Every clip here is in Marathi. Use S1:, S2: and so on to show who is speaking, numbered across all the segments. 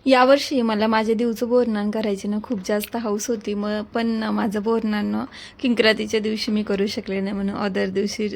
S1: यावर्षी मला माझ्या देवचं बोरनान करायची ना खूप जास्त हौस होती. पण माझं बोरनान किंक्रातीच्या दिवशी मी करू शकले नाही, म्हणून अदर दिवशी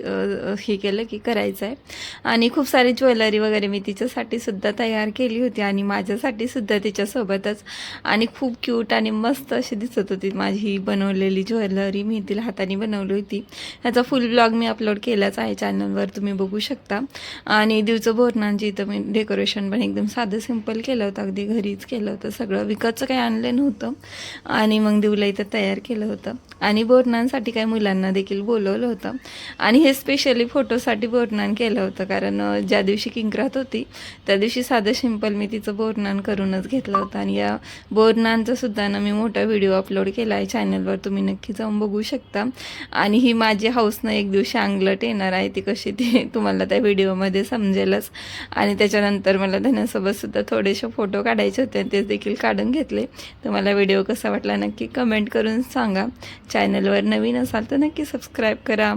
S1: हे केलं की करायचं आहे. आणि खूप सारी ज्वेलरी वगैरे मी तिच्यासाठी सुद्धा तयार केली होती आणि माझ्यासाठी सुद्धा तिच्यासोबतच. आणि खूप क्यूट आणि मस्त अशी दिसत होती माझी ही बनवलेली ज्वेलरी. मी तिला हाताने बनवली होती. ह्याचा फुल ब्लॉग मी अपलोड केलाच आहे चॅनलवर, तुम्ही बघू शकता. आणि देवचं बोरनांची इथं मी डेकोरेशन पण एकदम साधं सिंपल केलं होतं, अगदी घरीच केलं होतं सगळं, विकतचं काही आणलं नव्हतं. आणि मग देवला इथं तयार केलं होतं. आणि बोरनांसाठी काही मुलांना देखील बोलवलं होतं. आणि हे स्पेशली फोटोसाठी बोरनान केलं होतं, कारण ज्या दिवशी किंक्रात होती त्या दिवशी साधं सिंपल मी तिचं बोरनान करूनच घेतलं होतं. आणि या बोरनांचा सुद्धा ना मी मोठा व्हिडिओ अपलोड केला आहे चॅनलवर, तुम्ही नक्की जाऊन बघू शकता. आणि ही माझी हौसनं एक दिवशी अंगलट येणार आहे, ती कशी ती तुम्हाला त्या व्हिडिओमध्ये समजेलच. आणि त्याच्यानंतर मला धन्यासोबत सुद्धा थोडेसे फोटो काढायचे होते, ते देखील काढून घेतले. तर मला व्हिडिओ कसा वाटला नक्की कमेंट करून सांगा. चॅनलवर नवीन असाल तर नक्की सबस्क्राईब करा.